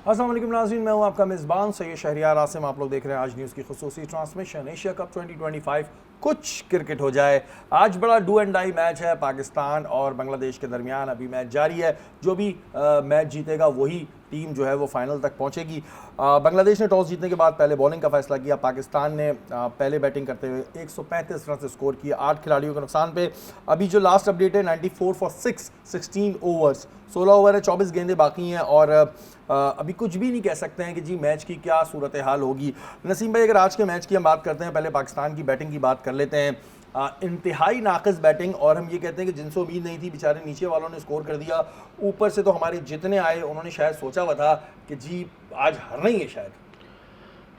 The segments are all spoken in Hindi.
अस्सलाम वालेकुम नाज़रीन, मैं हूं आपका मेज़बान सैयद शहरियार आसिम। आप लोग देख रहे हैं आज न्यूज़ की खुसूसी ट्रांसमिशन। एशिया कप 2025 कुछ क्रिकेट हो जाए। आज बड़ा डू एंड डाई मैच है पाकिस्तान और बांग्लादेश के दरमियान। अभी मैच जारी है। जो भी मैच जीतेगा वही टीम जो है वो फाइनल तक पहुंचेगी। बांग्लादेश ने टॉस जीतने के बाद पहले बॉलिंग का फैसला किया। पाकिस्तान ने पहले बैटिंग करते हुए 135 रन से स्कोर किया 8 खिलाड़ियों के नुकसान पे। अभी जो लास्ट अपडेट है 94 फॉर 6, 16 ओवर्स, 16 ओवर है, 24 गेंदें बाकी हैं और अभी कुछ भी नहीं कह सकते हैं कि जी मैच की क्या सूरत हाल होगी। नसीम भाई, अगर आज के मैच की हम बात करते हैं, पहले पाकिस्तान की बैटिंग की बात कर लेते हैं। इंतहाई नाक़िस बैटिंग, और हम ये कहते हैं कि जिनसे उम्मीद नहीं थी बेचारे नीचे वालों ने स्कोर कर दिया। ऊपर से तो हमारे जितने आए उन्होंने शायद सोचा हुआ था कि जी आज हारना ही है शायद।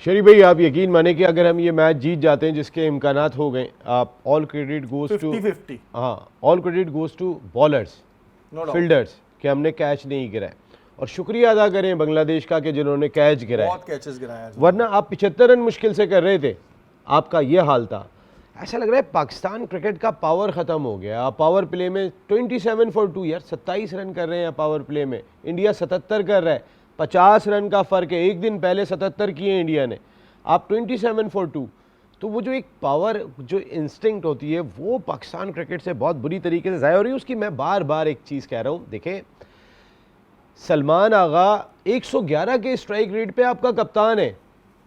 शरीफ भाई, आप यकीन माने कि अगर हम ये मैच जीत जाते हैं जिसके इम्कानात हो गए, आप ऑल क्रेडिट गोज टू 50-50। हाँ, all credit goes to bowlers, fielders कि हमने कैच नहीं गिराए। और शुक्रिया अदा करें बांग्लादेश का कि जिन्होंने कैच गिराए, बहुत कैचेस गिराए। वरना आप 75 रन मुश्किल से कर रहे थे, आपका ये हाल था। ऐसा लग रहा है पाकिस्तान क्रिकेट का पावर ख़त्म हो गया। पावर प्ले में 27 फॉर 2 यार, 27 रन कर रहे हैं पावर प्ले में। इंडिया 77 कर रहा है, 50 रन का फ़र्क है। एक दिन पहले 77 किए इंडिया ने, आप 27 फॉर 2। तो वो जो एक पावर, जो इंस्टिंक्ट होती है, वो पाकिस्तान क्रिकेट से बहुत बुरी तरीके से ज़ाया हो रही है। उसकी मैं बार बार एक चीज़ कह रहा हूँ, देखें सलमान आगा 111 के स्ट्राइक रेट पे आपका कप्तान है।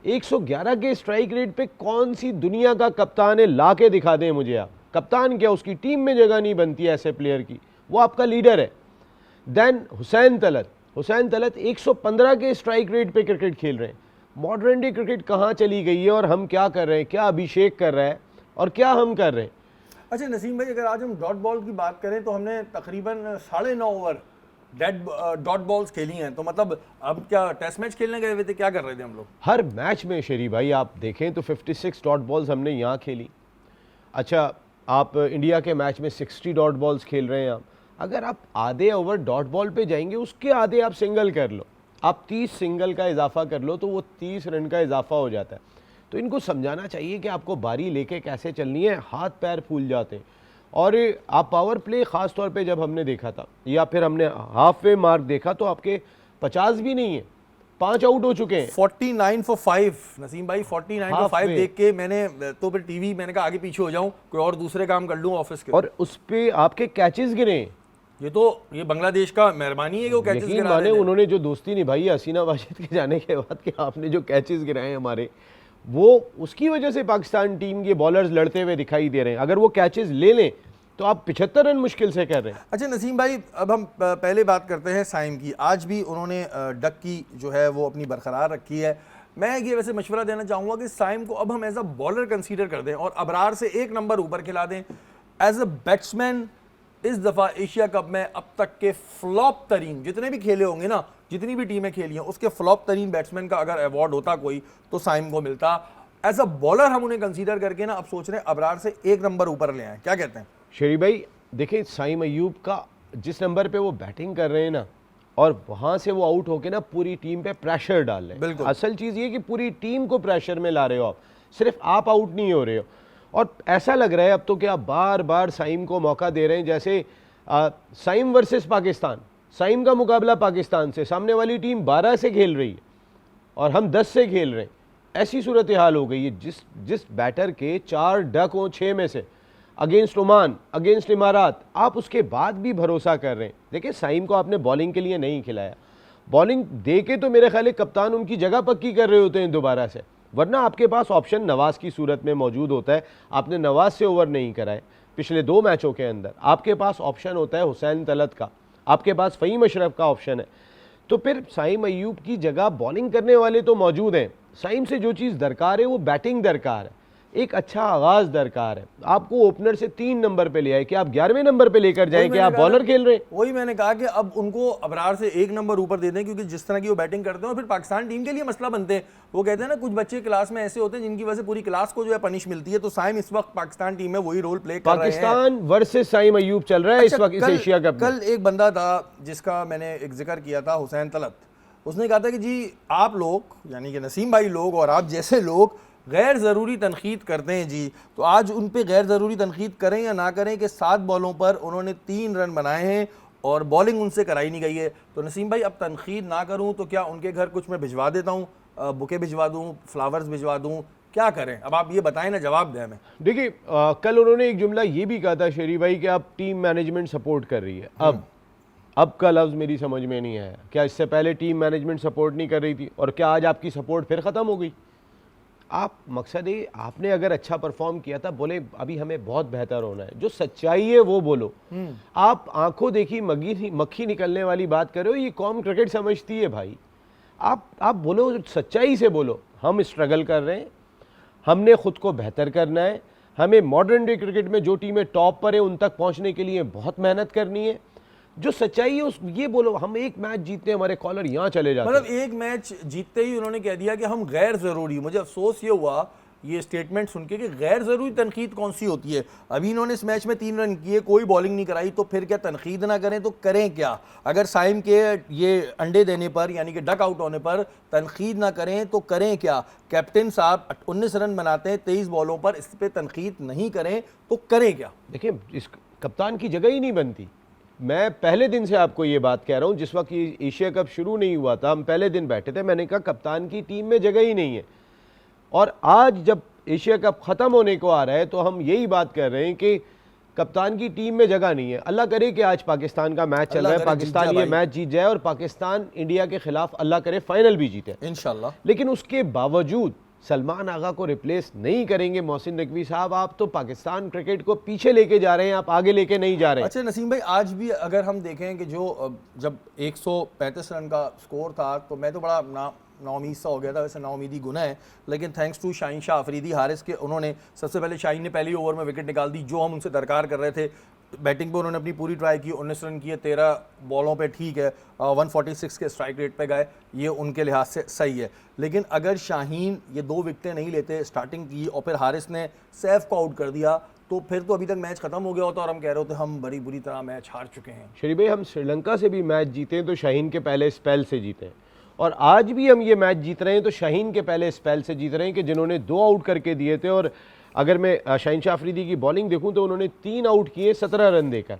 111 के स्ट्राइक रेट पे कौन सी दुनिया का कप्तान है, ला के दिखा दें मुझे आप। कप्तान क्या, उसकी टीम में जगह नहीं बनती है ऐसे प्लेयर की, वो आपका लीडर है। देन हुसैन तलत 115 के स्ट्राइक रेट पे क्रिकेट खेल रहे हैं। मॉडर्न डे क्रिकेट कहाँ चली गई है और हम क्या कर रहे हैं, क्या अभिषेक कर रहा है और क्या हम कर रहे हैं। अच्छा नसीम भाई, अगर आज हम डॉट बॉल की बात करें तो हमने तकरीबन 9.5 ओवर डेड डॉट बॉल्स खेली हैं। तो मतलब अब क्या टेस्ट मैच खेलने गए हुए थे, क्या कर रहे थे हम लोग? हर मैच में शरीफ भाई आप देखें तो 56 डॉट बॉल्स हमने यहाँ खेली। अच्छा, आप इंडिया के मैच में 60 डॉट बॉल्स खेल रहे हैं आप। अगर आप आधे ओवर डॉट बॉल पे जाएंगे, उसके आधे आप सिंगल कर लो, आप 30 सिंगल का इजाफा कर लो तो वो 30 रन का इजाफा हो जाता है। तो इनको समझाना चाहिए कि आपको बारी लेके कैसे चलनी है, हाथ पैर फूल जाते हैं। और आप पावर प्ले ख़ास तौर पे जब हमने देखा था या फिर हमने हाफ वे मार्क देखा तो आपके 50 भी नहीं है, 5 आउट हो चुके हैं। 49 फॉर 5 नसीम भाई, 49 फॉर 5 देख के मैंने तो फिर टीवी मैंने कहा आगे पीछे हो जाऊं, कोई और दूसरे काम कर लूं ऑफिस के। और उस पे आपके कैचेस गिरे। ये बांग्लादेश का मेहरबानी है कि वो कैचेस गिरा रहे थे। उन्होंने जो दोस्ती निभाई है हसीना वाजिद के जाने के बाद कि आपने जो कैचेस गिराए हमारे, वो उसकी वजह से पाकिस्तान टीम के बॉलर्स लड़ते हुए दिखाई दे रहे हैं। अगर वो कैचेस ले लें तो आप 75 रन मुश्किल से कर रहे हैं। अच्छा नसीम भाई, अब हम पहले बात करते हैं साइम की। आज भी उन्होंने डक की जो है वो अपनी बरकरार रखी है। मैं ये वैसे मशवरा देना चाहूँगा कि साइम को अब हम एज अ बॉलर कंसीडर कर दें और अबरार से 1 नंबर ऊपर खिला दें। एज अ बैट्समैन इस दफ़ा एशिया कप में अब तक के फ्लॉप तरीन जितने भी खेले होंगे ना, जितनी भी टीमें खेली हैं, उसके फ्लॉप तरीन बैट्समैन का अगर अवार्ड होता कोई तो साइम को मिलता। एज अ बॉलर हम उन्हें कंसीडर करके ना अब सोच रहे हैं अबरार से 1 नंबर ऊपर ले आए। क्या कहते हैं शरीफ भाई? देखिए साइम अय्यूब का जिस नंबर पे वो बैटिंग कर रहे हैं ना, और वहाँ से वो आउट होके ना पूरी टीम पे प्रेशर डाल रहे हैं। बिल्कुल, असल चीज़ ये कि पूरी टीम को प्रेशर में ला रहे हो आप, सिर्फ आप आउट नहीं हो रहे हो। और ऐसा लग रहा है अब तो कि आप बार बार साइम को मौका दे रहे हैं। जैसे साइम वर्सेस पाकिस्तान, साइम का मुकाबला पाकिस्तान से, सामने वाली टीम 12 से खेल रही है और हम 10 से खेल रहे हैं। ऐसी सूरत हाल हो गई है। जिस बैटर के 4 डक हों 6 में से, अगेंस्ट ओमान, अगेंस्ट इमारात, आप उसके बाद भी भरोसा कर रहे हैं। देखिए साइम को आपने बॉलिंग के लिए नहीं खिलाया, बॉलिंग दे के तो मेरे ख्याल है कप्तान उनकी जगह पक्की कर रहे होते हैं दोबारा से। वरना आपके पास ऑप्शन नवाज की सूरत में मौजूद होता है। आपने नवाज से ओवर नहीं कराए पिछले 2 मैचों के अंदर। आपके पास ऑप्शन होता है हुसैन तलत का, आपके पास फ़हीम अशरफ का ऑप्शन है। तो फिर साइम अय्यूब की जगह बॉलिंग करने वाले तो मौजूद हैं। साइम से जो चीज़ दरकार है वो बैटिंग दरकार है, एक अच्छा आगाज दरकार है। आपको ओपनर से 3 नंबर पे ले आए कि आप 11वें नंबर पे लेकर जाएं कि आप बॉलर खेल रहे हैं। वही मैंने कहा कि अब उनको अबरार से 1 नंबर ऊपर दे दें, क्योंकि जिस तरह की वो बैटिंग करते हैं और फिर पाकिस्तान टीम के लिए मसला बनते हैं। वो कहते हैं ना कुछ बच्चे क्लास में ऐसे होते हैं जिनकी वजह से पूरी क्लास को जो है पनिश मिलती है। तो साइम इस वक्त पाकिस्तान टीम में वही रोल प्ले कर रहे हैं। पाकिस्तान वर्सेस साइम अय्यूब चल रहा है इस वक्त इस एशिया कप में। कल एक बंदा था जिसका मैंने एक जिक्र किया था, हुसैन तलत। उसने कहा था कि जी आप लोग यानी कि नसीम भाई लोग और आप जैसे लोग गैर ज़रूरी तनकीद करते हैं जी। तो आज उन पे गैर ज़रूरी तनकीद करें या ना करें कि 7 बॉलों पर उन्होंने 3 रन बनाए हैं और बॉलिंग उनसे कराई नहीं गई है। तो नसीम भाई, अब तनकीद ना करूं तो क्या उनके घर कुछ मैं भिजवा देता हूं, बुके भिजवा दूं, फ्लावर्स भिजवा दूं, क्या करें? अब आप ये बताएं ना, जवाब दें हमें। देखिए कल उन्होंने एक जुमला ये भी कहा था शेरी भाई कि आप टीम मैनेजमेंट सपोर्ट कर रही है। अब का लफ्ज़ मेरी समझ में नहीं आया। क्या इससे पहले टीम मैनेजमेंट सपोर्ट नहीं कर रही थी और क्या आज आपकी सपोर्ट फिर ख़त्म हो गई? आप मकसद है आपने अगर अच्छा परफॉर्म किया था, बोले अभी हमें बहुत बेहतर होना है, जो सच्चाई है वो बोलो। आप आंखों देखी मक्खी निकलने वाली बात कर रहे हो, ये कौम क्रिकेट समझती है भाई। आप बोलो, सच्चाई से बोलो, हम स्ट्रगल कर रहे हैं, हमने खुद को बेहतर करना है, हमें मॉडर्न डे क्रिकेट में जो टीमें टॉप पर है उन तक पहुंचने के लिए बहुत मेहनत करनी है। जो सच्चाई है उस ये बोलो। हम एक मैच जीतते, हमारे कॉलर यहाँ चले जाते मतलब एक मैच जीतते ही उन्होंने कह दिया कि हम गैर ज़रूरी। मुझे अफसोस ये हुआ ये स्टेटमेंट सुन के कि गैर ज़रूरी तनकीद कौन सी होती है। अभी इन्होंने इस मैच में 3 रन किए, कोई बॉलिंग नहीं कराई, तो फिर क्या तनकीद ना करें तो करें क्या? अगर साइम के ये अंडे देने पर यानी कि डक आउट होने पर तनकीद ना करें तो करें क्या? कैप्टन साहब 19 रन बनाते हैं 23 बॉलों पर, इस पर तनकीद नहीं करें तो करें क्या? देखिए, इस कप्तान की जगह ही नहीं बनती। मैं पहले दिन से आपको ये बात कह रहा हूँ, जिस वक्त ये एशिया कप शुरू नहीं हुआ था, हम पहले दिन बैठे थे, मैंने कहा कप्तान की टीम में जगह ही नहीं है। और आज जब एशिया कप ख़त्म होने को आ रहा है तो हम यही बात कर रहे हैं कि कप्तान की टीम में जगह नहीं है। अल्लाह करे कि आज पाकिस्तान का मैच चल रहा है, पाकिस्तान ये मैच जीत जाए और पाकिस्तान इंडिया के खिलाफ अल्लाह करे फाइनल भी जीते इंशाल्लाह। लेकिन उसके बावजूद सलमान आगा को रिप्लेस नहीं करेंगे मोहसिन नकवी साहब। आप तो पाकिस्तान क्रिकेट को पीछे लेके जा रहे हैं, आप आगे लेके नहीं जा रहे। अच्छा नसीम भाई, आज भी अगर हम देखें कि जो जब 135 रन का स्कोर था तो मैं तो बड़ा नाउमीद सा हो गया था। वैसे नाउमीदी गुनाह है, लेकिन थैंक्स टू शाहीन शाह अफरीदी हारिस के, उन्होंने सबसे पहले शाहीन ने पहली ओवर में विकेट निकाल दी जो हम उनसे दरकार कर रहे थे। बैटिंग पे उन्होंने अपनी पूरी ट्राई की, 19 रन किए 13 बॉलों पे, ठीक है, 146 के स्ट्राइक रेट पे गए, ये उनके लिहाज से सही है। लेकिन अगर शाहीन ये 2 विकेटें नहीं लेते, स्टार्टिंग की, और फिर हारिस ने सैफ को आउट कर दिया, तो फिर तो अभी तक मैच खत्म हो गया होता और हम कह रहे होते हम बड़ी बुरी तरह मैच हार चुके हैं। शरीफ भाई, हम श्रीलंका से भी मैच जीते हैं तो शाहीन के पहले स्पेल से जीते हैं, और आज भी हम ये मैच जीत रहे हैं तो शाहीन के पहले स्पेल से जीत रहे हैं कि जिन्होंने 2 आउट करके दिए थे। और अगर मैं शाहीन शाह अफरीदी की बॉलिंग देखूं तो उन्होंने 3 आउट किए 17 रन देकर।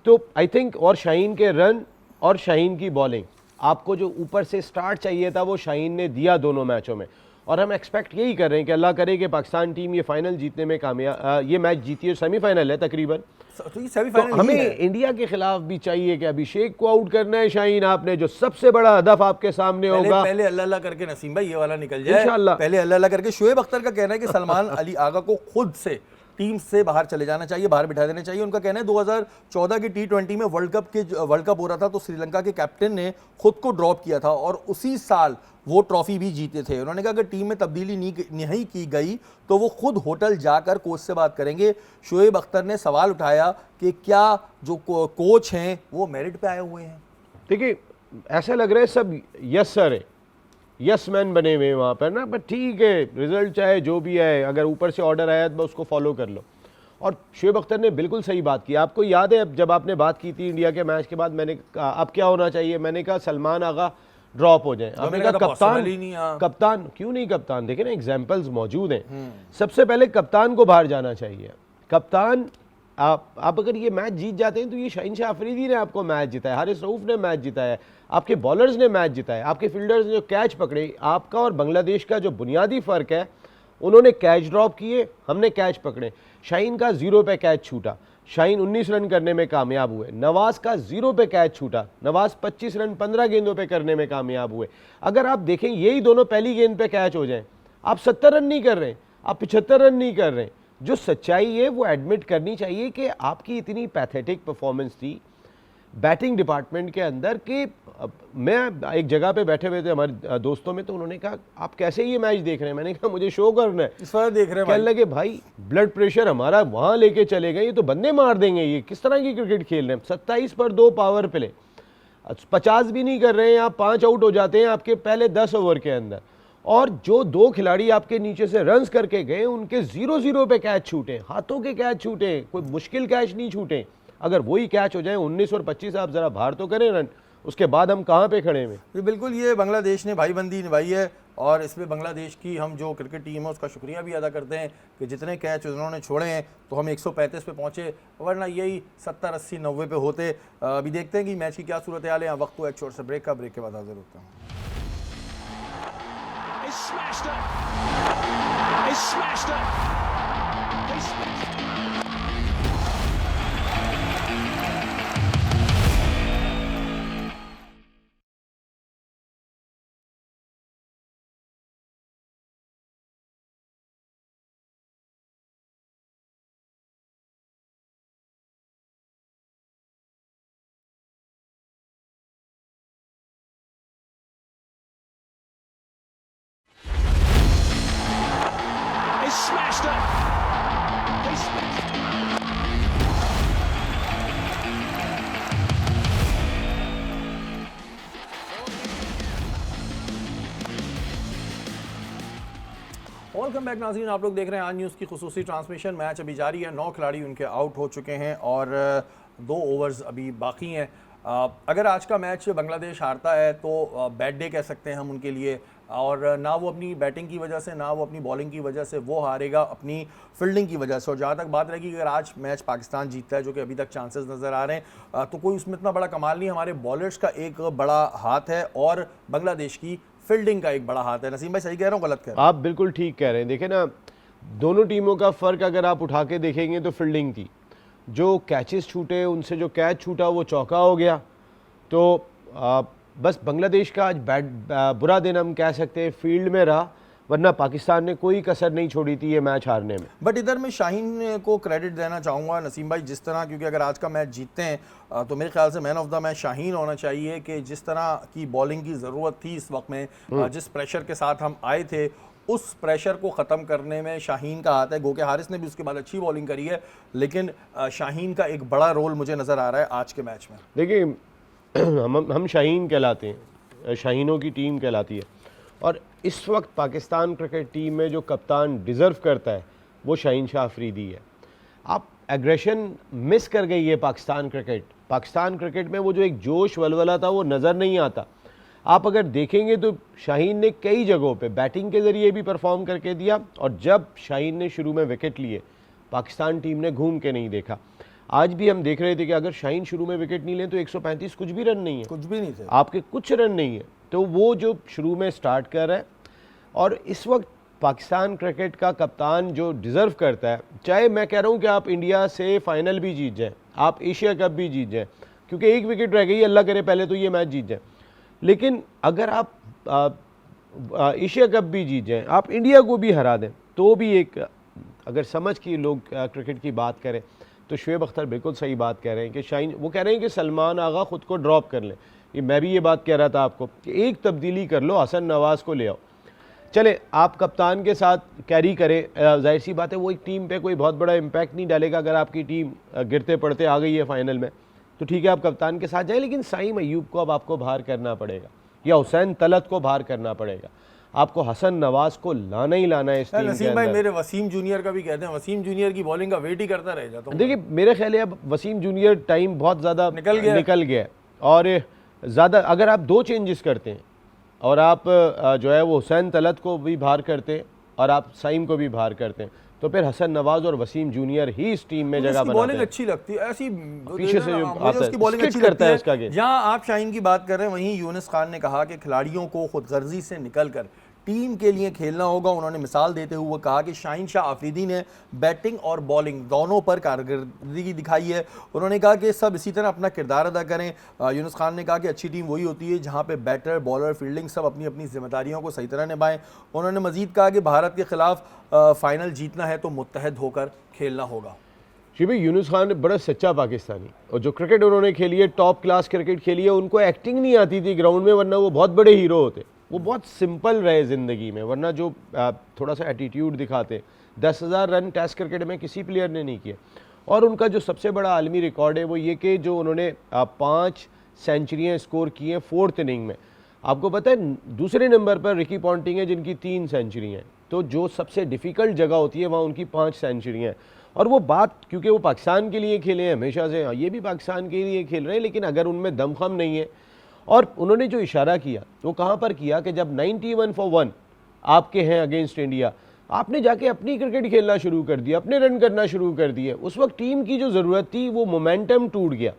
तो आई थिंक, और शाहीन के रन और शाहीन की बॉलिंग, आपको जो ऊपर से स्टार्ट चाहिए था वो शाहीन ने दिया दोनों मैचों में। और हम एक्सपेक्ट यही कर रहे हैं कि अल्लाह करे कि पाकिस्तान टीम ये फाइनल जीतने में कामयाब, ये मैच जीती है, सेमीफाइनल है तकरीबन। तो हमें इंडिया के खिलाफ भी चाहिए कि अभिषेक को आउट करना है शाहीन आपने, जो सबसे बड़ा हदफ आपके सामने होगा। पहले अल्लाह अल्लाह करके नसीम भाई ये वाला निकल जाए इंशाल्लाह। पहले अल्लाह अल्लाह करके। शोएब अख्तर का कहना है कि सलमान अली आगा को खुद से टीम से बाहर चले जाना चाहिए, बाहर बिठा देना चाहिए। उनका कहना है 2014 की T20 में वर्ल्ड कप हो रहा था तो श्रीलंका के कैप्टन ने खुद को ड्रॉप किया था और उसी साल वो ट्रॉफी भी जीते थे। उन्होंने कहा अगर टीम में तब्दीली नहीं की गई तो वो खुद होटल जाकर कोच से बात करेंगे। शोएब अख्तर ने सवाल उठाया कि क्या जो कोच हैं वो मेरिट पे आए हुए हैं? देखिए, ऐसा लग रहा है सब यस सर है, यस मैन बने हुए वहाँ पर ना, पर ठीक है, रिजल्ट चाहे जो भी है, अगर ऊपर से ऑर्डर आया तो उसको फॉलो कर लो। और शोएब अख्तर ने बिल्कुल सही बात की। आपको याद है जब आपने बात की थी इंडिया के मैच के बाद, मैंने कहा अब क्या होना चाहिए, मैंने कहा सलमान आगा ड्रॉप हो जाए। आपने कहा कप्तान क्यों नहीं? कप्तान देखे ना, एग्जाम्पल्स मौजूद हैं। सबसे पहले कप्तान को बाहर जाना चाहिए। कप्तान, आप अगर ये मैच जीत जाते हैं तो ये शाहीन शाह अफरीदी ने आपको मैच जिताया, हारिस रऊफ ने मैच जिताया, आपके बॉलर्स ने मैच जिताया, आपके फील्डर्स ने जो कैच पकड़े। आपका और बांग्लादेश का जो बुनियादी फ़र्क है, उन्होंने कैच ड्रॉप किए, हमने कैच पकड़े। शाहीन का 0 पे कैच छूटा, शाहीन 19 रन करने में कामयाब हुए। नवाज का 0 पे कैच छूटा, नवाज 25 रन 15 गेंदों पे करने में कामयाब हुए। अगर आप देखें यही दोनों पहली गेंद पे कैच हो जाएं, आप 70 रन नहीं कर रहे, आप 75 रन नहीं कर रहे। जो सच्चाई है वो एडमिट करनी चाहिए कि आपकी इतनी पैथेटिक परफॉर्मेंस थी बैटिंग डिपार्टमेंट के अंदर कि मैं एक जगह पे बैठे हुए थे हमारे दोस्तों में, तो उन्होंने कहा आप कैसे ये मैच देख रहे हैं? मैंने कहा मुझे शो करना है। इस बार देख रहे हैं। कहने लगे भाई ब्लड प्रेशर हमारा वहाँ लेके चले गए, ये तो बंदे मार देंगे, ये किस तरह की क्रिकेट खेल रहे हैं। 27 पर 2 पावर प्ले, 50 भी नहीं कर रहे हैं आप, 5 आउट हो जाते हैं आपके पहले 10 ओवर के अंदर। और जो 2 खिलाड़ी आपके नीचे से रन्स करके गए उनके 0-0 पे कैच छूटे, हाथों के कैच छूटे, कोई मुश्किल कैच नहीं छूटे। अगर वही कैच हो जाए 19 और 25, आप जरा बाहर तो करें रन, उसके बाद हम कहाँ पे खड़े हुए। जी बिल्कुल, ये बांग्लादेश ने भाईबंदी निभाई है और इसमें बांग्लादेश की हम जो क्रिकेट टीम है उसका शुक्रिया भी अदा करते हैं कि जितने कैच उन्होंने छोड़े हैं तो हम 135 पे पहुंचे, वरना यही 70 80 90 पे होते। अभी देखते हैं कि मैच की क्या सूरत हाल है। यहाँ वक्त हुआ एक छोटे से ब्रेक का, ब्रेक के बाद हाजिर होता हूँ। वेलकम बैक नाज़रीन, आप लोग देख रहे हैं आज न्यूज़ की खुसूसी ट्रांसमिशन। मैच अभी जारी है, 9 खिलाड़ी उनके आउट हो चुके हैं और 2 ओवर्स अभी बाकी हैं। अगर आज का मैच बांग्लादेश हारता है तो बैड डे कह सकते हैं हम उनके लिए, और ना वो अपनी बैटिंग की वजह से ना वो अपनी बॉलिंग की वजह से, वो हारेगा अपनी फील्डिंग की वजह से। और जहाँ तक बात रहेगी, अगर आज मैच पाकिस्तान जीतता है, जो कि अभी तक चांसेस नज़र आ रहे हैं, तो कोई उसमें इतना बड़ा कमाल नहीं। हमारे बॉलर्स का एक बड़ा हाथ है और बांग्लादेश की फील्डिंग का एक बड़ा हाथ है। नसीम भाई सही कह रहा हूँ, गलत कह रहा हूँ? आप बिल्कुल ठीक कह रहे हैं। देखें ना, दोनों टीमों का फ़र्क अगर आप उठा के देखेंगे तो फील्डिंग थी। जो कैचेस छूटे, उनसे जो कैच छूटा वो चौका हो गया। तो बस बांग्लादेश का आज बुरा दिन हम कह सकते हैं फील्ड में रहा, वरना पाकिस्तान ने कोई कसर नहीं छोड़ी थी ये मैच हारने में। बट इधर मैं शाहीन को क्रेडिट देना चाहूँगा नसीम भाई, जिस तरह, क्योंकि अगर आज का मैच जीतते हैं तो मेरे ख्याल से man of the match Shaheen होना चाहिए कि जिस तरह की बॉलिंग की ज़रूरत थी इस वक्त में, जिस प्रेशर के साथ हम आए थे, उस प्रेशर को ख़त्म करने में शाहीन का हाथ है। गो के हारिस ने भी उसके बाद अच्छी बॉलिंग करी है, लेकिन शाहीन का एक बड़ा रोल मुझे नज़र आ रहा है आज के मैच में। देखिए हम शाहीन कहलाते हैं, शाहीनों की टीम कहलाती है, और इस वक्त पाकिस्तान क्रिकेट टीम में जो कप्तान डिज़र्व करता है वो शाहीन शाह अफरीदी है। आप एग्रेशन मिस कर गई है पाकिस्तान क्रिकेट में वो जो एक जोश वलवला था वो नज़र नहीं आता। आप अगर देखेंगे तो शाहीन ने कई जगहों पे बैटिंग के ज़रिए भी परफॉर्म करके दिया, और जब शाहीन ने शुरू में विकेट लिए पाकिस्तान टीम ने घूम के नहीं देखा। आज भी हम देख रहे थे कि अगर शाहीन शुरू में विकेट नहीं लें तो 135 कुछ भी रन नहीं है, कुछ भी नहीं थे आपके, कुछ रन नहीं है। तो वो जो शुरू में स्टार्ट कर रहा है, और इस वक्त पाकिस्तान क्रिकेट का कप्तान जो डिज़र्व करता है, चाहे मैं कह रहा हूँ कि आप इंडिया से फाइनल भी जीत जाएँ, आप एशिया कप भी जीत जाएँ, क्योंकि एक विकेट रह गई, अल्लाह करे पहले तो ये मैच जीत जाए, लेकिन अगर आप एशिया कप भी जीत जाएँ, आप इंडिया को भी हरा दें, तो भी एक, अगर समझ की लोग क्रिकेट की बात करें तो शुएब अख्तर बिल्कुल सही बात कह रहे हैं कि शाहीन, वो कह रहे हैं कि सलमान आगा ख़ुद को ड्रॉप कर लें। ये मैं भी ये बात कह रहा था आपको कि एक तब्दीली कर लो, हसन नवाज़ को ले आओ। चले आप कप्तान के साथ कैरी करें, जाहिर सी बात है वो एक टीम पे कोई बहुत बड़ा इम्पैक्ट नहीं डालेगा। अगर आपकी टीम गिरते पड़ते आ गई है फाइनल में तो ठीक है, आप कप्तान के साथ जाएँ, लेकिन साइम अयूब को अब आपको बाहर करना पड़ेगा, या हुसैन तलत को बाहर करना पड़ेगा। आपको हसन नवाज को लाना ही लाना है इस टीम नसीम भाई, मेरे वसीम जूनियर का भी कहते हैं, वसीम जूनियर की बॉलिंग का वेट ही करता रह जाता हूं। देखिए मेरे ख्याल है अब वसीम जूनियर टाइम बहुत ज़्यादा निकल गया, और ज़्यादा अगर आप 2 चेंजेस करते हैं और आप जो है वो हुसैन तलत को भी बाहर करते हैं और आप साइम को भी बाहर करते हैं, तो फिर हसन नवाज और वसीम जूनियर ही इस टीम में जगह बनाते हैं। बॉलिंग अच्छी लगती है ऐसी, पीछे से जो आता है, उसकी बॉलिंग अच्छी करता है लगती उसका है। गेम। जहां आप शाहीन की बात कर रहे हैं, वहीं यूनुस खान ने कहा कि खिलाड़ियों को खुदगर्जी से निकलकर टीम के लिए खेलना होगा। उन्होंने मिसाल देते हुए कहा कि शाहीन शाह अफरीदी ने बैटिंग और बॉलिंग दोनों पर कारकर्दगी दिखाई है। उन्होंने कहा कि सब इसी तरह अपना किरदार अदा करें। यूनुस खान ने कहा कि अच्छी टीम वही होती है जहां पे बैटर, बॉलर, फील्डिंग सब अपनी अपनी जिम्मेदारियों को सही तरह निभाएं। उन्होंने मजीद कहा कि भारत के खिलाफ फाइनल जीतना है तो मुत्तहद होकर खेलना होगा। जी भाई, यूनुस खान बड़ा सच्चा पाकिस्तानी, और जो क्रिकेट उन्होंने खेली है, टॉप क्लास क्रिकेट खेली है। उनको एक्टिंग नहीं आती थी ग्राउंड में, वरना वो बहुत बड़े हीरो होते। वो बहुत सिंपल रहे ज़िंदगी में, वरना जो थोड़ा सा एटीट्यूड दिखाते। 10,000 रन टेस्ट क्रिकेट में किसी प्लेयर ने नहीं किए। और उनका जो सबसे बड़ा आलमी रिकॉर्ड है वो ये कि जो उन्होंने 5 सेंचुरियाँ स्कोर की हैं 4th इनिंग में। आपको पता है दूसरे नंबर पर रिकी पॉन्टिंग है जिनकी 3 सेंचुरी हैं। तो जो सबसे डिफ़िकल्ट जगह होती है वहाँ उनकी 5 सेंचुरी हैं। और वो बात, क्योंकि वो पाकिस्तान के लिए खेले हैं हमेशा से, ये भी पाकिस्तान के लिए खेल रहे हैं, लेकिन अगर उनमें दमखम नहीं है और उन्होंने जो इशारा किया वो कहाँ पर किया कि जब 91 फॉर 1 आपके हैं अगेंस्ट इंडिया, आपने जाके अपनी क्रिकेट खेलना शुरू कर दिया, अपने रन करना शुरू कर दिए। उस वक्त टीम की जो ज़रूरत थी वो मोमेंटम टूट गया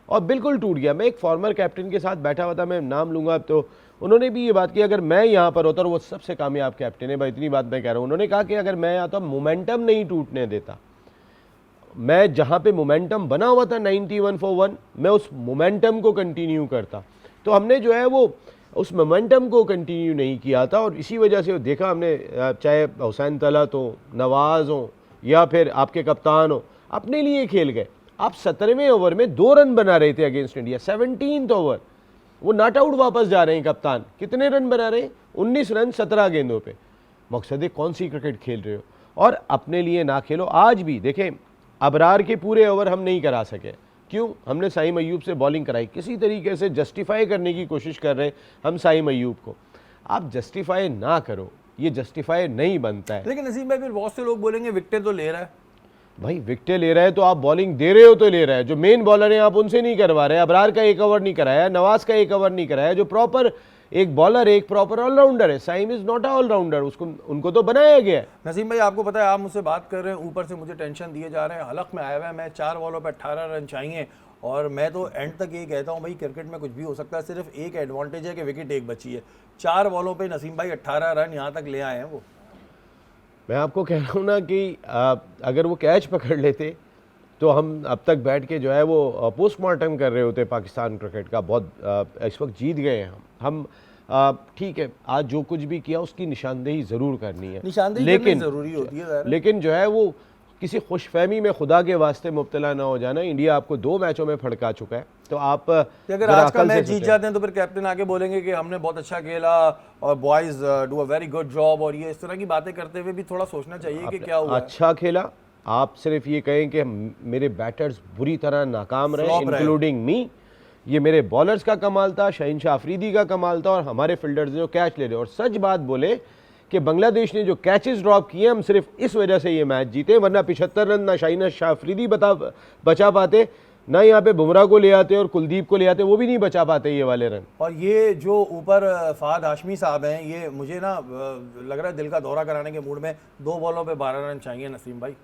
और बिल्कुल टूट गया। मैं एक फॉर्मर कैप्टन के साथ बैठा हुआ था, मैं नाम लूँगा अब, तो उन्होंने भी ये बात की, अगर मैं यहाँ पर होता और वो सबसे कामयाब कैप्टन है भाई, इतनी बात मैं कह रहा हूँ, उन्होंने कहा कि अगर मैं आता मोमेंटम नहीं टूटने देता, मैं जहाँ पे मोमेंटम बना हुआ था 91 फॉर 1, मैं उस मोमेंटम को कंटिन्यू करता। तो हमने जो है वो उस मोमेंटम को कंटिन्यू नहीं किया था और इसी वजह से देखा हमने, चाहे हुसैन तलत हो, नवाज़ हो या फिर आपके कप्तान हो, अपने लिए खेल गए। आप 17वें ओवर में 2 रन बना रहे थे अगेंस्ट इंडिया, 17th ओवर वो नॉट आउट वापस जा रहे हैं कप्तान, कितने रन बना रहे हैं? 19 रन 17 गेंदों पे। मकसद है कौन सी क्रिकेट खेल रहे हो, और अपने लिए ना खेलो। आज भी देखें, अबरार के पूरे ओवर हम नहीं करा सके, क्यों? हमने साइम अयूब से बॉलिंग कराई, किसी तरीके से जस्टिफाई करने की कोशिश कर रहे हैं हम साइम अयूब को। आप जस्टिफाई ना करो, ये जस्टिफाई नहीं बनता है। लेकिन नसीम भाई फिर बहुत से लोग बोलेंगे विकेटें तो ले रहा है। भाई विकेटें ले रहा है तो आप बॉलिंग दे रहे हो तो ले रहा है, जो मेन बॉलर हैं आप उनसे नहीं करवा रहे। अबरार का 1 ओवर नहीं कराया, नवाज का 1 ओवर नहीं कराया, जो प्रॉपर एक बॉलर, एक प्रॉपर ऑलराउंडर है। Saim is not a allrounder, उसको उनको तो बनाया गया है। नसीम भाई आपको पता है, आप मुझसे बात कर रहे हैं, ऊपर से मुझे टेंशन दिए जा रहे हैं, हलक में आया हुआ है, मैं 4 बॉलों पर 18 रन चाहिए, और मैं तो एंड तक ये कहता हूँ भाई क्रिकेट में कुछ भी हो सकता है, सिर्फ एक एडवांटेज है कि विकेट एक बची है। 4 बॉलों पे नसीम भाई 18 रन यहाँ तक ले आए हैं वो। मैं आपको कह रहा हूँ ना कि अगर वो कैच पकड़ लेते तो हम अब तक बैठ के जो है वो पोस्टमार्टम कर रहे होते पाकिस्तान क्रिकेट का। बहुत इस वक्त जीत गए हैं हम। ठीक है, आज जो कुछ भी किया उसकी निशानदेही ज़रूर करनी है, लेकिन ज़रूरी होती है, लेकिन जो है वो किसी खुशफहमी में खुदा के वास्ते मुब्तला ना हो जाना। इंडिया आपको 2 मैचों में फड़का चुका है, तो आप अगर आज का मैच जीत जाते हैं तो फिर कैप्टन आके बोलेंगे कि हमने बहुत अच्छा खेला और boys do a very good job, और ये इस तरह की बातें करते हुए भी थोड़ा सोचना चाहिए कि क्या हुआ। अच्छा खेला, आप सिर्फ ये कहें कि मेरे बैटर्स बुरी तरह नाकाम रहे, इंक्लूडिंग मी। ये मेरे बॉलर्स का कमाल था, शहीनशाह अफरीदी का कमाल था, और हमारे फील्डर्स जो कैच ले रहे। और सच बात बोले कि बांग्लादेश ने जो कैचेस ड्रॉप किए, हम सिर्फ इस वजह से ये मैच जीते, वरना 75 रन ना शहीनशाह अफरीदी बचा पाते, ना यहाँ पे बुमराह को ले आते और कुलदीप को ले आते, वो भी नहीं बचा पाते ये वाले रन। और ये जो ऊपर फहद हाशमी साहब हैं, ये मुझे ना लग रहा है दिल का दौरा कराने के मूड में। 2 बॉलों पे 12 रन चाहिए नसीम भाई,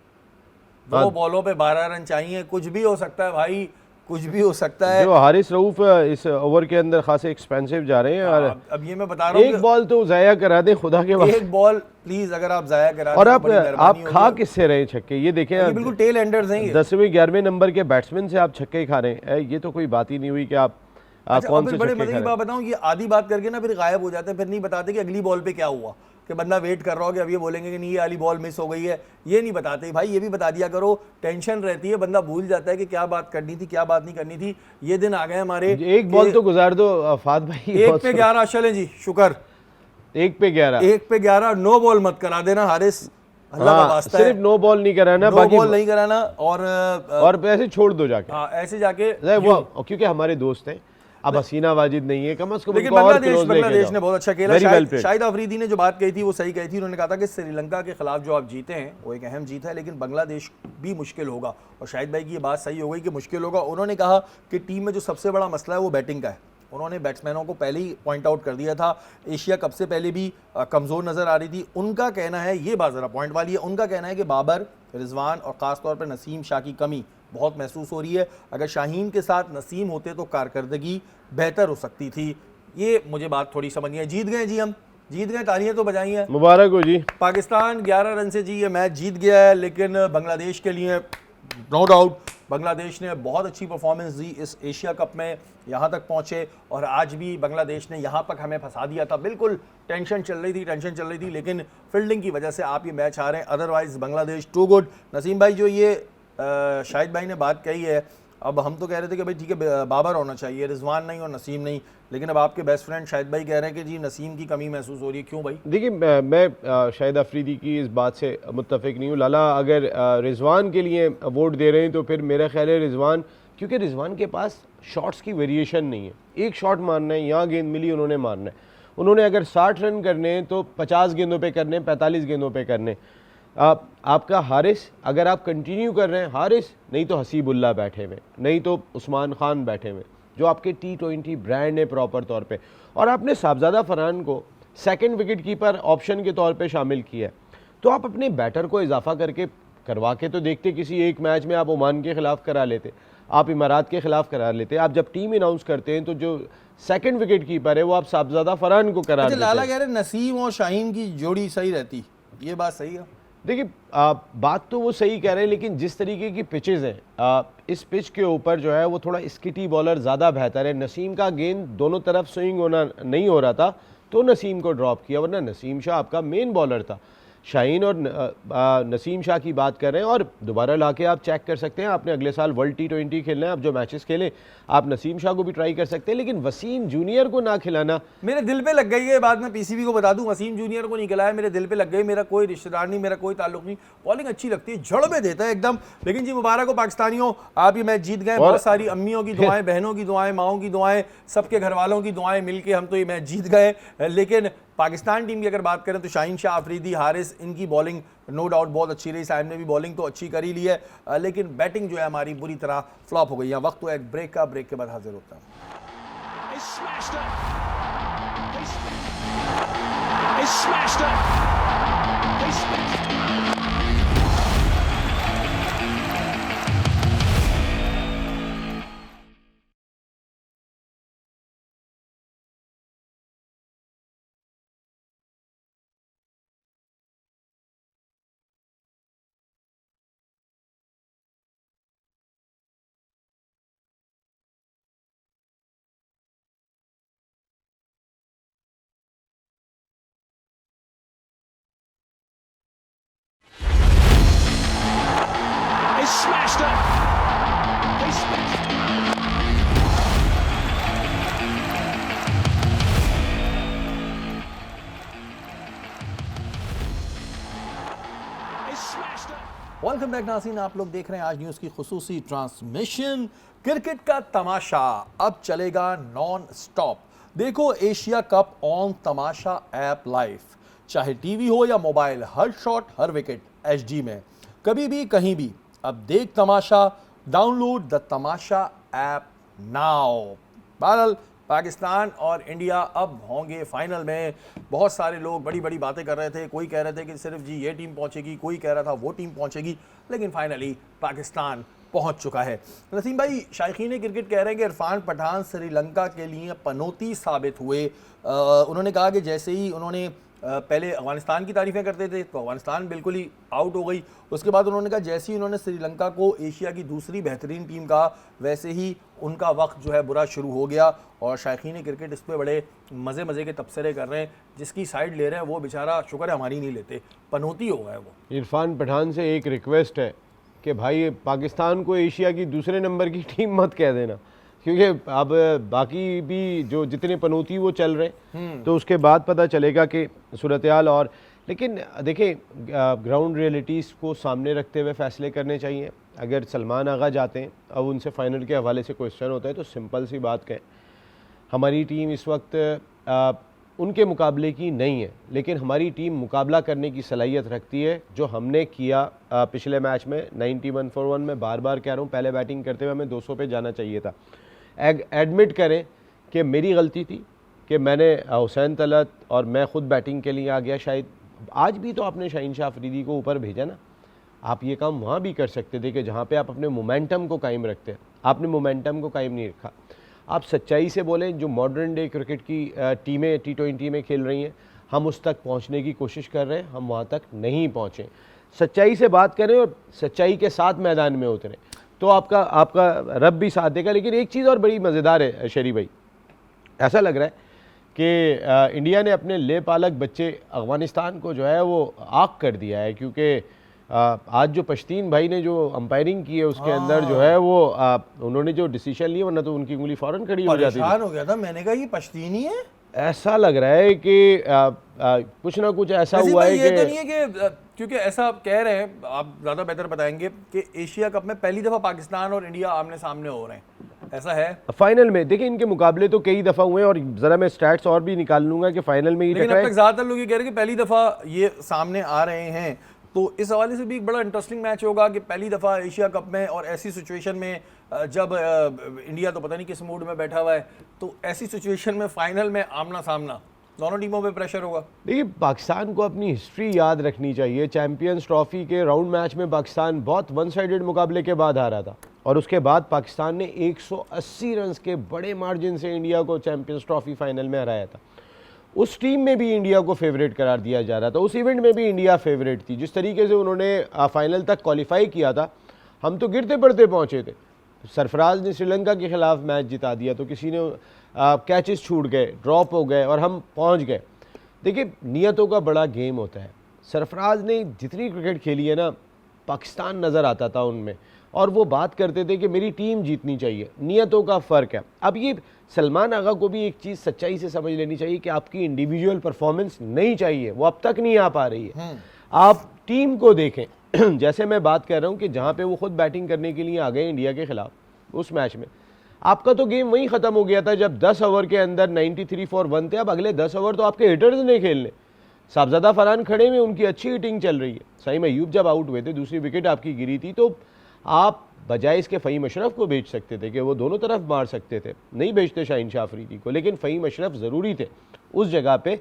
2 बॉलों पे 12 रन चाहिए। कुछ भी हो सकता है भाई, कुछ भी हो सकता है। जो हारिस रऊफ इस ओवर के अंदर खासे एक्सपेंसिव जा रहे हैं। और अब ये मैं बता रहा हूँ, एक बॉल तो जाया करा दें खुदा के वास्ते, एक बॉल प्लीज अगर आप जाया करा और आप खा किससे रहे छक्के? ये देखें, ये बिल्कुल टेल एंडर्स हैं। 10वें 11वें नंबर के बैट्समैन से आप छक्के खा रहे हैं, ये तो कोई बात ही नहीं हुई कि आप कौन से बड़े छक्के मजे खा की बात बताऊं, ये आधी बात करके ना फिर गायब हो जाते हैं, फिर नहीं बताते कि अगली बॉल पे क्या हुआ, कि बंदा वेट कर रहा हो कि अब ये बोलेंगे कि नहीं ये वाली बॉल मिस हो गई है, ये नहीं बताते भाई। ये भी बता दिया करो, टेंशन रहती है, बंदा भूल जाता है कि क्या बात करनी थी, क्या बात नहीं करनी थी। ये दिन आ गए हमारे। एक बॉल तो गुजार दो फाद भाई, 1 पे 11 चलें जी, शुक्र 1 पे 11, 1 पे 11। नो बॉल मत करा देना हारिस, अल्लाह का वास्ता है, सिर्फ नो बॉल नहीं कराना, नो बाकी बॉल नहीं कराना। और ऐसे छोड़ दो जाके, हाँ ऐसे जाके वो क्योंकि हमारे दोस्त हैं। अब हसीना वाजिद नहीं है, कम से कम लेकिन बांग्लादेश ने बहुत अच्छा खेला। शाहिद अफरीदी ने जो बात कही थी वो सही कही थी। उन्होंने कहा था कि श्रीलंका के खिलाफ जो आप जीते हैं वो एक अहम जीत है, लेकिन बांग्लादेश भी मुश्किल होगा। और शाहिद भाई की ये बात सही हो गई कि मुश्किल होगा। उन्होंने कहा कि टीम में जो सबसे बड़ा मसला है वो बैटिंग का है। उन्होंने बैट्समैनों को पहले ही पॉइंट आउट कर दिया था। एशिया कप से पहले भी कमज़ोर नज़र आ रही थी। उनका कहना है, ये बात ज़रा पॉइंट वाली है, उनका कहना है कि बाबर, रिजवान और ख़ासतौर पर नसीम शाह की कमी बहुत महसूस हो रही है। अगर शाहीन के साथ नसीम होते तो कारकर्दगी बेहतर हो सकती थी। ये मुझे बात थोड़ी समझ है। जीत गए जी, हम जीत गए, तालियां तो बजाई हैं, मुबारक हो जी। पाकिस्तान 11 रन से जी ये मैच जीत गया है। लेकिन बांग्लादेश के लिए नो डाउट बांग्लादेश ने बहुत अच्छी परफॉर्मेंस दी इस एशिया कप में, यहाँ तक पहुँचे। और आज भी बांग्लादेश ने यहाँ तक हमें फंसा दिया था। बिल्कुल टेंशन चल रही थी, लेकिन फील्डिंग की वजह से आप ये मैच हारे। Otherwise Bangladesh too good. Naseem भाई जो ये शाहिद भाई ने बात कही है, अब हम तो कह रहे थे कि भाई ठीक है बाबर होना चाहिए, रिजवान नहीं और नसीम नहीं, लेकिन अब आपके बेस्ट फ्रेंड शाहिद भाई कह रहे हैं कि जी नसीम की कमी महसूस हो रही है। क्यों भाई? देखिए, मैं शाहिद अफरीदी की इस बात से मुत्तफिक नहीं हूँ। लाला अगर रिजवान के लिए वोट दे रहे हैं तो फिर मेरा ख्याल है रिजवान, क्योंकि रिजवान के पास शॉट्स की वेरिएशन नहीं है। एक शॉट मारना है, यहाँ गेंद मिली उन्होंने मारना है। उन्होंने अगर 60 रन करने हैं तो 50 गेंदों पे करने, 45 गेंदों पे करने। आपका हारिस, अगर आप कंटिन्यू कर रहे हैं हारिस, नहीं तो हसीबुल्ला बैठे हुए, नहीं तो उस्मान खान बैठे हुए, जो आपके T20 ब्रांड है प्रॉपर तौर पे, और आपने साहबजादा फरहान को सेकंड विकेट कीपर ऑप्शन के तौर पे शामिल किया है, तो आप अपने बैटर को इजाफा करवा के तो देखते, किसी एक मैच में आप ओमान के खिलाफ करा लेते, आप इमारात के खिलाफ करा लेते। आप जब टीम अनाउंस करते हैं तो जो सेकंड विकेट कीपर है वो आप साहबजादा फरहान को करा अच्छा, देते लाला हैं। कह रहे नसीम और शाहीन की जोड़ी सही रहती, ये बात सही है? देखिए बात तो वो सही कह रहे हैं, लेकिन जिस तरीके की पिचेस हैं इस पिच के ऊपर जो है वो थोड़ा स्किटी बॉलर ज़्यादा बेहतर है। नसीम का गेंद दोनों तरफ स्विंग होना नहीं हो रहा था तो नसीम को ड्रॉप किया, वरना नसीम शाह आपका मेन बॉलर था। शाहीन और नसीम शाह की बात कर रहे हैं, और दोबारा लाके आप चेक कर सकते हैं, आपने अगले साल वर्ल्ड T20 खेलना है, आप जो मैचेस खेलें आप नसीम शाह को भी ट्राई कर सकते हैं, लेकिन वसीम जूनियर को ना खिलाना मेरे दिल पे लग गई है बात। मैं पीसीबी को बता दूं, वसीम जूनियर को नहीं खिलाया, मेरे दिल पे लग गई। मेरा कोई रिश्तेदार नहीं, मेरा कोई ताल्लुक नहीं, बॉलिंग अच्छी लगती है, जड़ में देता है एकदम। लेकिन जी मुबारक हो पाकिस्तानियों, आप ये मैच जीत गए। बहुत सारी अम्मियों की दुआएं, बहनों की दुआएं, माओं की दुआएं, सबके घर वालों की दुआएं मिलके हम तो ये मैच जीत गए। लेकिन पाकिस्तान टीम की अगर बात करें तो शाहीन शाह, अफरीदी, हारिस, इनकी बॉलिंग नो डाउट बहुत अच्छी रही। साइम ने भी बॉलिंग तो अच्छी कर ही ली है, लेकिन बैटिंग जो है हमारी बुरी तरह फ्लॉप हो गई। यहाँ वक्त तो एक ब्रेक का, ब्रेक के बाद हाजिर होता है। वेलकम बैक नाज़रीन, आप लोग देख रहे हैं आज न्यूज़ की खुसूसी ट्रांसमिशन। क्रिकेट का तमाशा अब चलेगा नॉन स्टॉप। देखो Asia cup on Tamasha app live, चाहे टीवी हो या मोबाइल, हर शॉट हर विकेट HD में, कभी भी कहीं भी। अब देख Tamasha, download the Tamasha app now. बहरहाल पाकिस्तान और इंडिया अब होंगे फाइनल में। बहुत सारे लोग बड़ी बड़ी बातें कर रहे थे, कोई कह रहे थे कि सिर्फ जी ये टीम पहुंचेगी, कोई कह रहा था वो टीम पहुंचेगी, लेकिन फाइनली पाकिस्तान पहुंच चुका है। नसीम भाई, शायकीन क्रिकेट कह रहे हैं कि इरफान पठान श्रीलंका के लिए पनौती साबित हुए। उन्होंने कहा कि जैसे ही उन्होंने पहले अफगानिस्तान की तारीफ़ें करते थे तो अफगानिस्तान बिल्कुल ही आउट हो गई। उसके बाद उन्होंने कहा जैसे ही उन्होंने श्रीलंका को एशिया की दूसरी बेहतरीन टीम कहा, वैसे ही उनका वक्त जो है बुरा शुरू हो गया। और शायकीन क्रिकेट इस पर बड़े मज़े के तबसरे कर रहे हैं, जिसकी साइड ले रहे हैं वो बेचारा शुक्र है हमारी नहीं लेते, पनौती हो गया वो। इरफान पठान से एक रिक्वेस्ट है कि भाई पाकिस्तान को एशिया की दूसरे नंबर की टीम मत कह देना, क्योंकि अब बाकी भी जो जितने पनौती वो चल रहे तो उसके बाद पता चलेगा कि सूरत हाल। और लेकिन देखिए ग्राउंड रियलिटीज़ को सामने रखते हुए फ़ैसले करने चाहिए। अगर सलमान आगा जाते हैं, अब उनसे फ़ाइनल के हवाले से क्वेश्चन होता है, तो सिंपल सी बात कहें, हमारी टीम इस वक्त उनके मुकाबले की नहीं है, लेकिन हमारी टीम मुकाबला करने की सलाहियत रखती है, जो हमने किया पिछले मैच में 91 for 1 में। बार बार कह रहा हूँ, पहले बैटिंग करते हुए हमें 200 पे जाना चाहिए था। एडमिट करें कि मेरी गलती थी कि मैंने हुसैन तलत और मैं ख़ुद बैटिंग के लिए आ गया। शायद आज भी तो आपने शाहीन शाह अफरीदी को ऊपर भेजा ना, आप ये काम वहाँ भी कर सकते थे कि जहाँ पे आप अपने मोमेंटम को कायम रखते हैं। आपने मोमेंटम को कायम नहीं रखा। आप सच्चाई से बोलें, जो मॉडर्न डे क्रिकेट की टीमें T20 में खेल रही हैं, हम उस तक पहुँचने की कोशिश कर रहे हैं, हम वहाँ तक नहीं पहुँचे। सच्चाई से बात करें और सच्चाई के साथ मैदान में उतरें तो आपका रब भी साथ देगा। लेकिन एक चीज़ और बड़ी मज़ेदार है शरीफ भाई, ऐसा लग रहा है कि इंडिया ने अपने ले पालक बच्चे अफ़गानिस्तान को जो है वो आग कर दिया है, क्योंकि आज जो पश्तीन भाई ने जो अंपायरिंग की है उसके अंदर जो है वो उन्होंने जो डिसीजन लिया, वरना तो उनकी उंगली फ़ौरन खड़ी हो जाती परेशान हो गया था। मैंने कहा ये पश्तीन ही है, ऐसा लग रहा है कि कुछ ना कुछ ऐसा हुआ है। ये तो नहीं है कि क्योंकि ऐसा आप कह रहे हैं, आप ज़्यादा बेहतर बताएंगे कि एशिया कप में पहली दफ़ा पाकिस्तान और इंडिया आमने सामने हो रहे हैं, ऐसा है फाइनल में। देखिए इनके मुकाबले तो कई दफ़ा हुए हैं, और ज़रा मैं स्टैट्स और भी निकाल लूँगा कि फाइनल में ही, लेकिन अब तक ज़्यादातर लोग ये कह रहे हैं कि पहली दफ़ा ये सामने आ रहे हैं। तो इस हवाले से भी एक बड़ा इंटरेस्टिंग मैच होगा कि पहली दफ़ा एशिया कप में और ऐसी सिचुएशन में जब इंडिया तो पता नहीं किस मूड में बैठा हुआ है, तो ऐसी सिचुएशन में फाइनल में आमना सामना दोनों टीमों पे प्रेशर होगा। देखिए, पाकिस्तान को अपनी हिस्ट्री याद रखनी चाहिए। चैंपियंस ट्रॉफी के राउंड मैच में पाकिस्तान बहुत वन साइडेड मुकाबले के बाद हारा था और उसके बाद पाकिस्तान ने 180 रन के बड़े मार्जिन से इंडिया को चैंपियंस ट्रॉफी फाइनल में हराया था। उस टीम में भी इंडिया को फेवरेट करार दिया जा रहा था, उस इवेंट में भी इंडिया फेवरेट थी। जिस तरीके से उन्होंने फाइनल तक क्वालिफाई किया था, हम तो गिरते पड़ते पहुँचे थे। सरफराज ने श्रीलंका के खिलाफ मैच जिता दिया, तो किसी ने कैचेस छूट गए, ड्रॉप हो गए और हम पहुंच गए। देखिए, नियतों का बड़ा गेम होता है। सरफराज ने जितनी क्रिकेट खेली है ना, पाकिस्तान नज़र आता था उनमें, और वो बात करते थे कि मेरी टीम जीतनी चाहिए। नियतों का फ़र्क है। अब ये सलमान आगा को भी एक चीज़ सच्चाई से समझ लेनी चाहिए कि आपकी इंडिविजुअल परफॉर्मेंस नहीं चाहिए, वो अब तक नहीं आ पा रही है। आप टीम को देखें। जैसे मैं बात कर रहा हूँ कि जहाँ पे वो खुद बैटिंग करने के लिए आ गए इंडिया के खिलाफ उस मैच में, आपका तो गेम वहीं ख़त्म हो गया था जब 10 ओवर के अंदर 93 फॉर 1 थे। अब अगले 10 ओवर तो आपके हिटर्स ने खेलने। साहबजादा फरहान खड़े में, उनकी अच्छी हिटिंग चल रही है। सईम अयूब जब आउट हुए थे, दूसरी विकेट आपकी गिरी थी, तो आप बजाय इसके फ़हीम अशरफ को बेच सकते थे कि वो दोनों तरफ मार सकते थे। नहीं बेचते शाहीन शाह अफरीदी को, लेकिन फ़हीम अशरफ ज़रूरी थे उस जगह पे,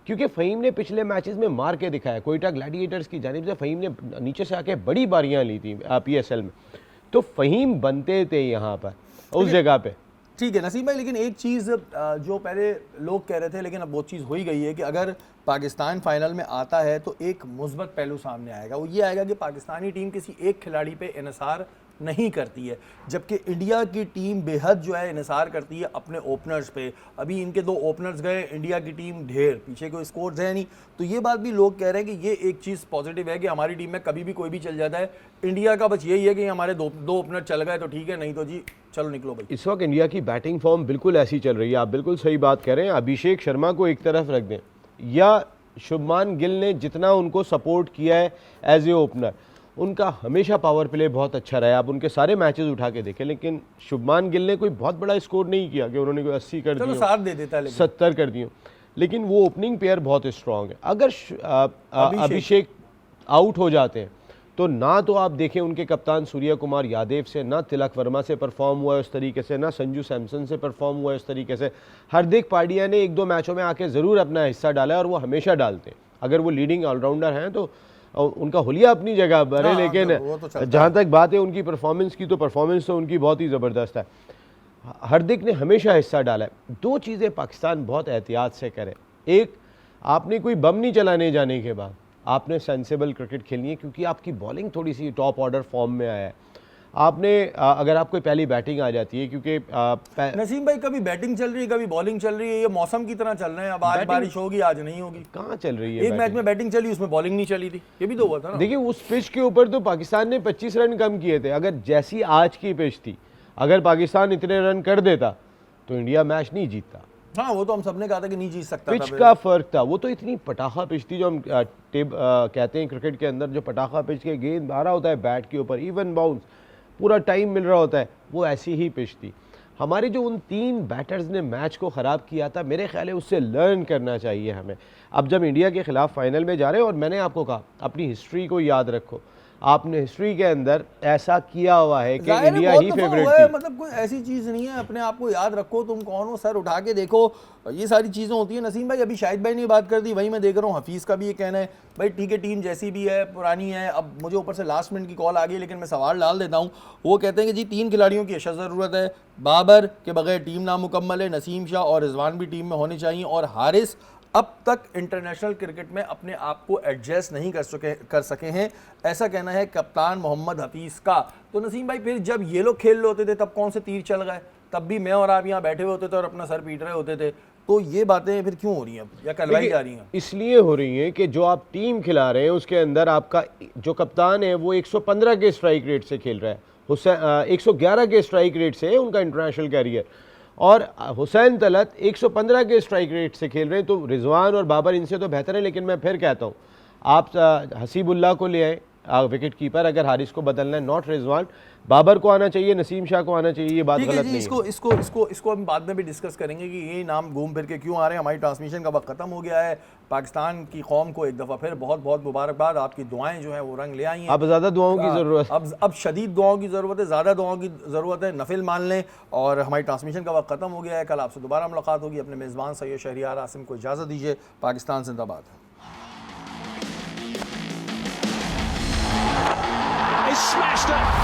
क्योंकि फ़हीम ने पिछले मैचेस में मार के दिखाया। कोयटा ग्लैडिएटर्स की जानिब से फ़हीम ने नीचे से आके बड़ी बारियां ली थी PSL में, तो फ़हीम बनते थे यहाँ पर उस जगह पे। ठीक है नसीम भाई, लेकिन एक चीज़ जो पहले लोग कह रहे थे, लेकिन अब वो चीज़ हो ही गई है कि अगर पाकिस्तान फाइनल में आता है तो एक मुस्बत पहलू सामने आएगा। वो ये आएगा कि पाकिस्तानी टीम किसी एक खिलाड़ी पे इन्हिसार नहीं करती है, जबकि इंडिया की टीम बेहद जो है इन्हिसार करती है अपने ओपनर्स पे। अभी इनके 2 ओपनर्स गए, इंडिया की टीम ढेर, पीछे कोई स्कोर्स है नहीं। तो ये बात भी लोग कह रहे हैं कि ये एक चीज़ पॉजिटिव है कि हमारी टीम में कभी भी कोई भी चल जाता है। इंडिया का बस यही है कि हमारे दो ओपनर चल गए तो ठीक है, नहीं तो जी चलो निकलो भाई। इस वक्त इंडिया की बैटिंग फॉर्म बिल्कुल ऐसी चल रही है। आप बिल्कुल सही बात कह रहे हैं। अभिषेक शर्मा को एक तरफ रख दें, या शुभमान गिल ने जितना उनको सपोर्ट किया है एज ए ओपनर, उनका हमेशा पावर प्ले बहुत अच्छा रहा है। आप उनके सारे मैचेस उठा के देखें, लेकिन शुभमान गिल ने कोई बहुत बड़ा स्कोर नहीं किया कि उन्होंने कोई 80 कर दिए, 7 दे देता, 70 कर दिए, लेकिन वो ओपनिंग पेयर बहुत स्ट्रॉन्ग है। अगर अभिषेक आउट हो जाते हैं तो ना तो आप देखें उनके कप्तान सूर्य कुमार यादव से, ना तिलक वर्मा से परफॉर्म हुआ है उस तरीके से, ना संजू सैमसन से परफॉर्म हुआ है उस तरीके से। हार्दिक पांड्या ने 1-2 मैचों में आके ज़रूर अपना हिस्सा डाला है और वो हमेशा डालते हैं। अगर वो लीडिंग ऑलराउंडर हैं तो उनका हुलिया अपनी जगह पर है, लेकिन तो जहाँ तक बात है उनकी परफॉर्मेंस की, तो परफॉर्मेंस तो उनकी बहुत ही ज़बरदस्त है। हार्दिक ने हमेशा हिस्सा डाला है। 2 चीज़ें पाकिस्तान बहुत एहतियात से करे। एक, आपने कोई बम नहीं चलाने जाने के बाद आपने सेंसेबल क्रिकेट खेलनी है, क्योंकि आपकी बॉलिंग थोड़ी सी टॉप ऑर्डर फॉर्म में आया है। आपने अगर आपको पहली बैटिंग आ जाती है, क्योंकि नसीम भाई कभी बैटिंग चल रही है कभी बॉलिंग चल रही है, ये मौसम की तरह चल रहे हैं। अब आज बारिश होगी, आज नहीं होगी। कहाँ चल रही है? एक मैच में बैटिंग चली, उसमें बॉलिंग नहीं चली थी, ये भी तो हुआ था ना। देखिए, उस पिच के ऊपर तो पाकिस्तान ने 25 रन कम किए थे। अगर जैसी आज की पिच थी, अगर पाकिस्तान इतने रन कर देता तो इंडिया मैच नहीं जीतता। हाँ, वो तो हम सबने कहा था कि नहीं जीत सकता। पिच का फर्क था। वो तो इतनी पटाखा पिच थी, जो हम कहते हैं क्रिकेट के अंदर, जो पटाखा पिच के गेंद आ रहा होता है बैट के ऊपर, इवन बाउंस, पूरा टाइम मिल रहा होता है, वो ऐसी ही पिच थी। हमारे जो उन 3 बैटर्स ने मैच को ख़राब किया था, मेरे ख्याल है उससे लर्न करना चाहिए हमें। अब जब इंडिया के खिलाफ फाइनल में जा रहे हैं, और मैंने आपको कहा अपनी हिस्ट्री को याद रखो, आपने हिस्ट्री के अंदर ऐसा किया हुआ है कि इंडिया ही फेवरेट थी। मतलब कोई ऐसी चीज़ नहीं है, अपने आप को याद रखो, तुम कौन हो, सर उठा के देखो, ये सारी चीज़ें होती हैं। नसीम भाई अभी शाहिद भाई ने बात कर दी, वही मैं देख रहा हूँ हफीज़ का भी ये कहना है भाई ठीक है टीम जैसी भी है पुरानी है। अब मुझे ऊपर से लास्ट मिनट की कॉल आ गई, लेकिन मैं सवाल डाल देता हूँ। वो कहते हैं कि जी 3 खिलाड़ियों की अशद ज़रूरत है, बाबर के बगैर टीम नामुकम्मल है, नसीम शाह और रिजवान भी टीम में होने चाहिए, और हारिस अब तक इंटरनेशनल क्रिकेट में अपने आप को एडजस्ट नहीं कर सके हैं, ऐसा कहना है कप्तान मोहम्मद हफीज़ का। तो नसीम भाई फिर जब ये लोग खेल रहे होते थे तब कौन से तीर चल गए? तब भी मैं और आप यहाँ बैठे हुए होते थे और अपना सर पीट रहे होते थे। तो ये बातें फिर क्यों हो रही हैं या करवाई जा रही हैं? इसलिए हो रही हैं कि जो आप टीम खिला रहे हैं उसके अंदर आपका जो कप्तान है वो 115 के स्ट्राइक रेट से खेल रहा है, 111 के स्ट्राइक रेट से है उनका इंटरनेशनल कैरियर, और हुसैन तलत 115 के स्ट्राइक रेट से खेल रहे हैं। तो रिजवान और बाबर इनसे तो बेहतर है, लेकिन मैं फिर कहता हूँ आप हसीबुल्लाह को ले आए, विकेट कीपर, अगर हारिस को बदलना है नॉट रिजवान, बाबर को आना चाहिए, नसीम शाह को आना चाहिए, ये बात ठीक है गलत जी, नहीं इसको इसको इसको इसको हम बाद में भी डिस्कस करेंगे कि ये नाम घूम फिर के क्यों आ रहे हैं। हमारी ट्रांसमिशन का वक्त खत्म हो गया है। पाकिस्तान की कौम को एक दफ़ा फिर बहुत बहुत मुबारकबाद, आपकी दुआएं जो हैं वो रंग ले आई हैं। अब ज़्यादा दुआओं की ज़रूरत, अब शदीद दुआओं की ज़रूरत है, ज़्यादा दुआओं की ज़रूरत है, नफिल मान लें। और हमारी ट्रांसमिशन का वक्त खत्म हो गया है। कल आपसे दोबारा मुलाकात होगी। अपने मेज़बान सैयद शहरियार आसिम को इजाज़त दीजिए। पाकिस्तान जिंदाबाद। He smashed it.